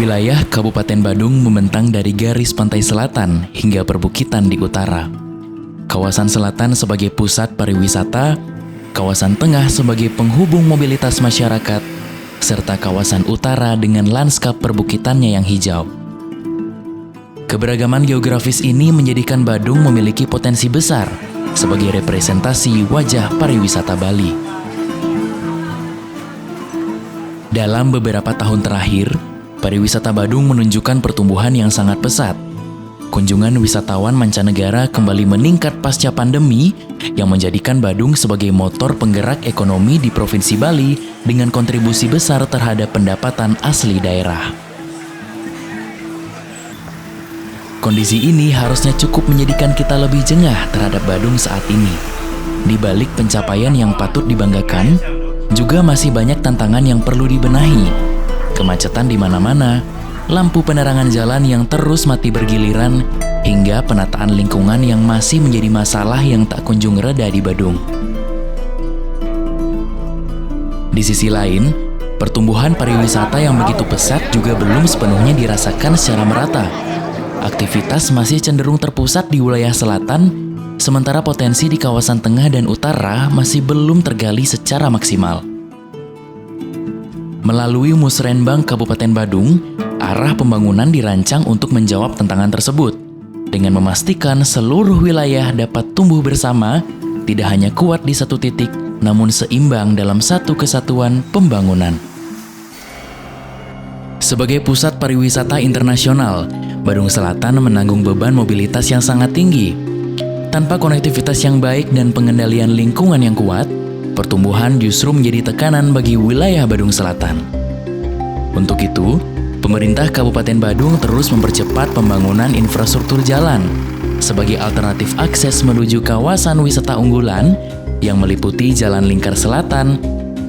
Wilayah Kabupaten Badung membentang dari garis pantai selatan hingga perbukitan di utara. Kawasan selatan sebagai pusat pariwisata, kawasan tengah sebagai penghubung mobilitas masyarakat, serta kawasan utara dengan lanskap perbukitannya yang hijau. Keberagaman geografis ini menjadikan Badung memiliki potensi besar sebagai representasi wajah pariwisata Bali. Dalam beberapa tahun terakhir, pariwisata Badung menunjukkan pertumbuhan yang sangat pesat. Kunjungan wisatawan mancanegara kembali meningkat pasca pandemi yang menjadikan Badung sebagai motor penggerak ekonomi di Provinsi Bali dengan kontribusi besar terhadap pendapatan asli daerah. Kondisi ini harusnya cukup menjadikan kita lebih jengah terhadap Badung saat ini. Di balik pencapaian yang patut dibanggakan, juga masih banyak tantangan yang perlu dibenahi. Kemacetan di mana-mana, lampu penerangan jalan yang terus mati bergiliran, hingga penataan lingkungan yang masih menjadi masalah yang tak kunjung reda di Badung. Di sisi lain, pertumbuhan pariwisata yang begitu pesat juga belum sepenuhnya dirasakan secara merata. Aktivitas masih cenderung terpusat di wilayah selatan, sementara potensi di kawasan tengah dan utara masih belum tergali secara maksimal. Melalui Musrenbang Kabupaten Badung, arah pembangunan dirancang untuk menjawab tantangan tersebut, dengan memastikan seluruh wilayah dapat tumbuh bersama, tidak hanya kuat di satu titik, namun seimbang dalam satu kesatuan pembangunan. Sebagai pusat pariwisata internasional, Badung Selatan menanggung beban mobilitas yang sangat tinggi. Tanpa konektivitas yang baik dan pengendalian lingkungan yang kuat, pertumbuhan justru menjadi tekanan bagi wilayah Badung Selatan. Untuk itu, pemerintah Kabupaten Badung terus mempercepat pembangunan infrastruktur jalan sebagai alternatif akses menuju kawasan wisata unggulan yang meliputi Jalan Lingkar Selatan,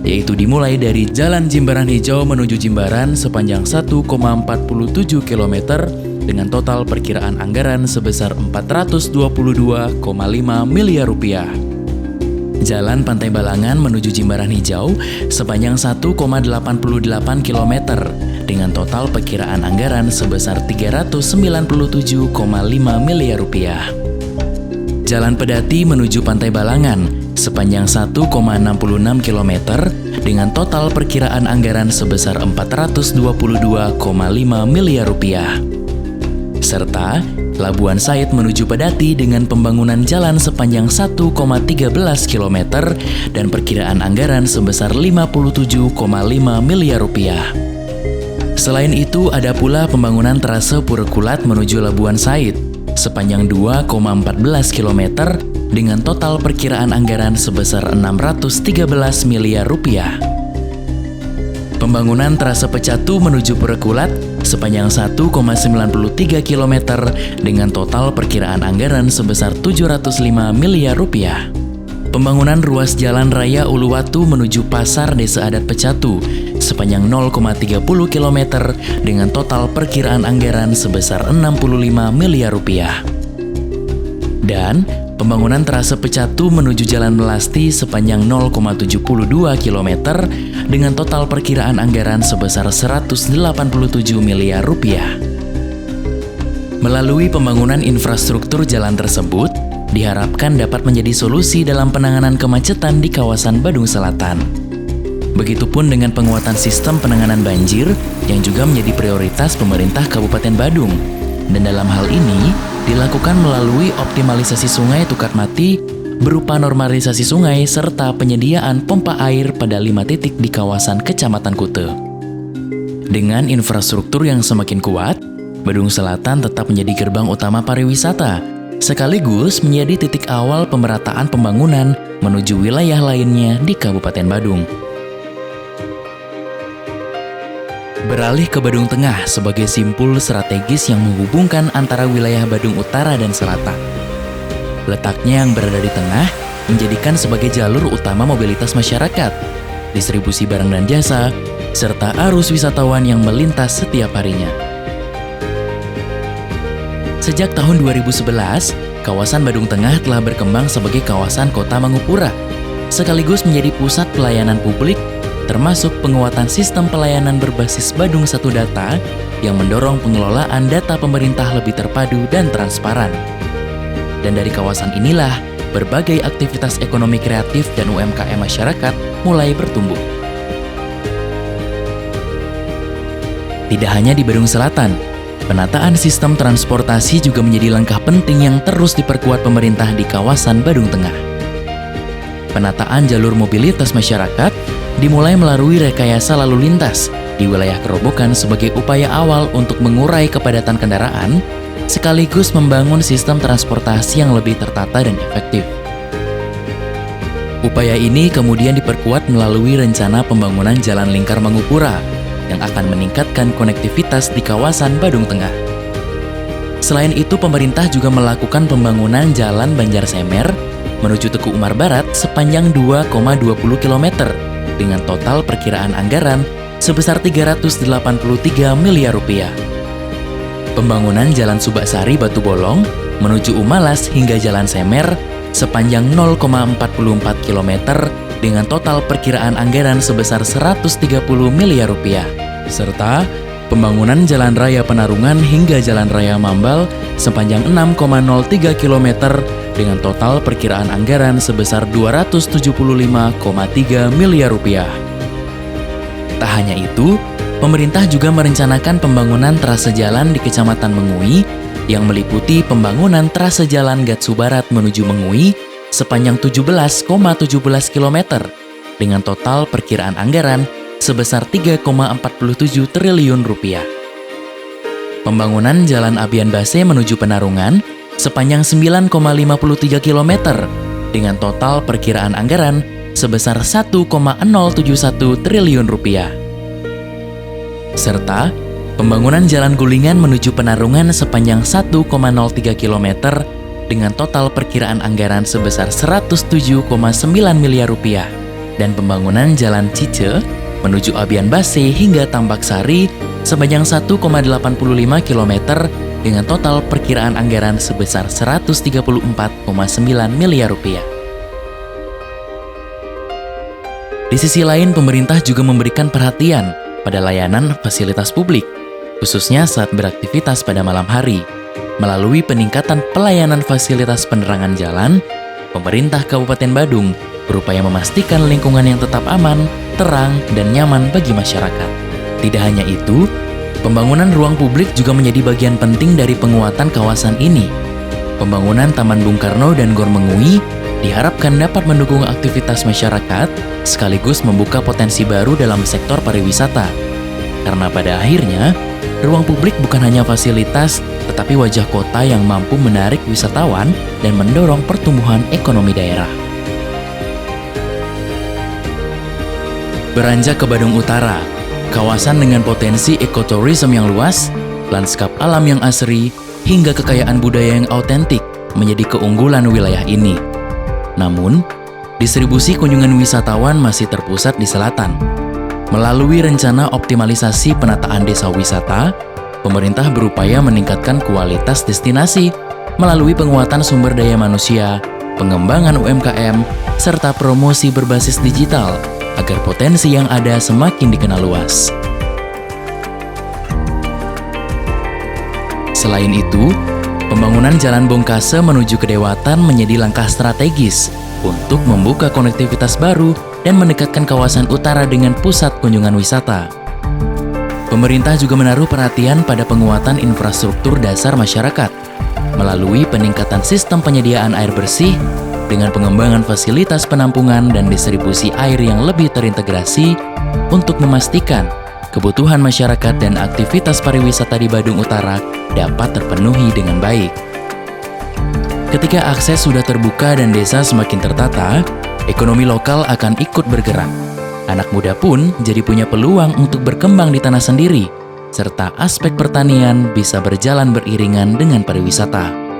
yaitu dimulai dari Jalan Jimbaran Hijau menuju Jimbaran sepanjang 1,47 km dengan total perkiraan anggaran sebesar 422,5 miliar rupiah. Jalan Pantai Balangan menuju Jimbaran Hijau sepanjang 1,88 km dengan total perkiraan anggaran sebesar 397,5 miliar rupiah. Jalan Pedati menuju Pantai Balangan sepanjang 1,66 km dengan total perkiraan anggaran sebesar 422,5 miliar rupiah. Serta Labuan Said menuju Pedati dengan pembangunan jalan sepanjang 1,13 km dan perkiraan anggaran sebesar 57,5 miliar rupiah. Selain itu, ada pula pembangunan trase Purekulat menuju Labuan Said sepanjang 2,14 km dengan total perkiraan anggaran sebesar 613 miliar rupiah. Pembangunan trase Pecatu menuju Purekulat sepanjang 1,93 km dengan total perkiraan anggaran sebesar 705 miliar rupiah. Pembangunan ruas jalan raya Uluwatu menuju Pasar Desa Adat Pecatu sepanjang 0,30 km dengan total perkiraan anggaran sebesar 65 miliar rupiah. Dan pembangunan trase Pecatu menuju Jalan Melasti sepanjang 0,72 km dengan total perkiraan anggaran sebesar 187 miliar rupiah. Melalui pembangunan infrastruktur jalan tersebut, diharapkan dapat menjadi solusi dalam penanganan kemacetan di kawasan Badung Selatan. Begitupun dengan penguatan sistem penanganan banjir yang juga menjadi prioritas pemerintah Kabupaten Badung. Dan dalam hal ini, dilakukan melalui optimalisasi sungai Tukat Mati berupa normalisasi sungai serta penyediaan pompa air pada 5 titik di kawasan Kecamatan Kute. Dengan infrastruktur yang semakin kuat, Badung Selatan tetap menjadi gerbang utama pariwisata, sekaligus menjadi titik awal pemerataan pembangunan menuju wilayah lainnya di Kabupaten Badung. Beralih ke Badung Tengah sebagai simpul strategis yang menghubungkan antara wilayah Badung Utara dan Selatan. Letaknya yang berada di tengah menjadikan sebagai jalur utama mobilitas masyarakat, distribusi barang dan jasa, serta arus wisatawan yang melintas setiap harinya. Sejak tahun 2011, kawasan Badung Tengah telah berkembang sebagai kawasan kota Mangupura, sekaligus menjadi pusat pelayanan publik, termasuk penguatan sistem pelayanan berbasis Badung Satu Data yang mendorong pengelolaan data pemerintah lebih terpadu dan transparan. Dan dari kawasan inilah, berbagai aktivitas ekonomi kreatif dan UMKM masyarakat mulai bertumbuh. Tidak hanya di Badung Selatan, penataan sistem transportasi juga menjadi langkah penting yang terus diperkuat pemerintah di kawasan Badung Tengah. Penataan jalur mobilitas masyarakat dimulai melalui rekayasa lalu lintas di wilayah Kerobokan sebagai upaya awal untuk mengurai kepadatan kendaraan, sekaligus membangun sistem transportasi yang lebih tertata dan efektif. Upaya ini kemudian diperkuat melalui rencana pembangunan Jalan Lingkar Mangupura yang akan meningkatkan konektivitas di kawasan Badung Tengah. Selain itu, pemerintah juga melakukan pembangunan Jalan Banjarsemer menuju Teku Umar Barat sepanjang 2,20 km dengan total perkiraan anggaran sebesar 383 miliar rupiah. Pembangunan Jalan Subaksari Batu Bolong menuju Umalas hingga Jalan Semer sepanjang 0,44 km dengan total perkiraan anggaran sebesar 130 miliar rupiah. Serta pembangunan Jalan Raya Penarungan hingga Jalan Raya Mambal sepanjang 6,03 km dengan total perkiraan anggaran sebesar 275,3 miliar rupiah. Tak hanya itu, pemerintah juga merencanakan pembangunan trase jalan di Kecamatan Mengui yang meliputi pembangunan trase jalan Gatsu Barat menuju Mengui sepanjang 17,17 km dengan total perkiraan anggaran sebesar 3,47 triliun rupiah. Pembangunan Jalan Abian Base menuju Penarungan sepanjang 9,53 km dengan total perkiraan anggaran sebesar 1,071 triliun rupiah. Serta pembangunan Jalan Gulingan menuju Penarungan sepanjang 1,03 km dengan total perkiraan anggaran sebesar 107,9 miliar rupiah dan pembangunan Jalan Cice menuju Abian Base hingga Tambak Sari sepanjang 1,85 km dengan total perkiraan anggaran sebesar 134,9 miliar rupiah. Di sisi lain, pemerintah juga memberikan perhatian pada layanan fasilitas publik, khususnya saat beraktivitas pada malam hari. Melalui peningkatan pelayanan fasilitas penerangan jalan, pemerintah Kabupaten Badung berupaya memastikan lingkungan yang tetap aman, terang, dan nyaman bagi masyarakat. Tidak hanya itu, pembangunan ruang publik juga menjadi bagian penting dari penguatan kawasan ini. Pembangunan Taman Bung Karno dan Gor Mengui diharapkan dapat mendukung aktivitas masyarakat sekaligus membuka potensi baru dalam sektor pariwisata. Karena pada akhirnya, ruang publik bukan hanya fasilitas, tetapi wajah kota yang mampu menarik wisatawan dan mendorong pertumbuhan ekonomi daerah. Beranjak ke Badung Utara, kawasan dengan potensi ekoturism yang luas, lanskap alam yang asri, hingga kekayaan budaya yang autentik menjadi keunggulan wilayah ini. Namun, distribusi kunjungan wisatawan masih terpusat di selatan. Melalui rencana optimalisasi penataan desa wisata, pemerintah berupaya meningkatkan kualitas destinasi melalui penguatan sumber daya manusia, pengembangan UMKM, serta promosi berbasis digital agar potensi yang ada semakin dikenal luas. Selain itu, pembangunan Jalan Bongkase menuju Kedewatan menjadi langkah strategis untuk membuka konektivitas baru dan mendekatkan kawasan utara dengan pusat kunjungan wisata. Pemerintah juga menaruh perhatian pada penguatan infrastruktur dasar masyarakat melalui peningkatan sistem penyediaan air bersih dengan pengembangan fasilitas penampungan dan distribusi air yang lebih terintegrasi untuk memastikan kebutuhan masyarakat dan aktivitas pariwisata di Badung Utara dapat terpenuhi dengan baik. Ketika akses sudah terbuka dan desa semakin tertata, ekonomi lokal akan ikut bergerak. Anak muda pun jadi punya peluang untuk berkembang di tanah sendiri, serta aspek pertanian bisa berjalan beriringan dengan pariwisata.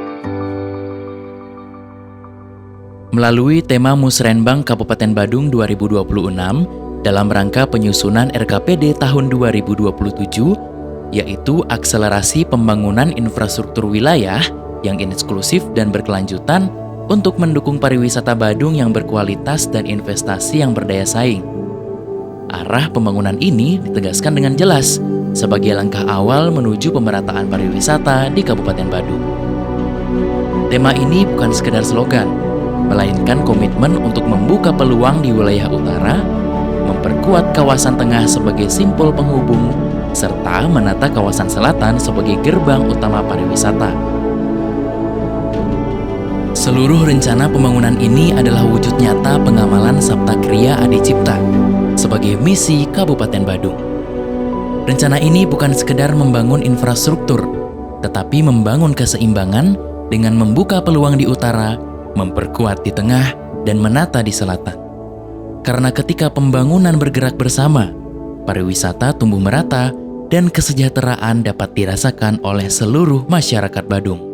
Melalui tema Musrenbang Kabupaten Badung 2026 dalam rangka penyusunan RKPD tahun 2027, yaitu akselerasi pembangunan infrastruktur wilayah yang inklusif dan berkelanjutan untuk mendukung pariwisata Badung yang berkualitas dan investasi yang berdaya saing. Arah pembangunan ini ditegaskan dengan jelas sebagai langkah awal menuju pemerataan pariwisata di Kabupaten Badung. Tema ini bukan sekedar slogan, melainkan komitmen untuk membuka peluang di wilayah utara, memperkuat kawasan tengah sebagai simpul penghubung, serta menata kawasan selatan sebagai gerbang utama pariwisata. Seluruh rencana pembangunan ini adalah wujud nyata pengamalan Sabta Kriya Adi Cipta sebagai misi Kabupaten Badung. Rencana ini bukan sekedar membangun infrastruktur, tetapi membangun keseimbangan dengan membuka peluang di utara, memperkuat di tengah, dan menata di selatan. Karena ketika pembangunan bergerak bersama, pariwisata tumbuh merata dan kesejahteraan dapat dirasakan oleh seluruh masyarakat Badung.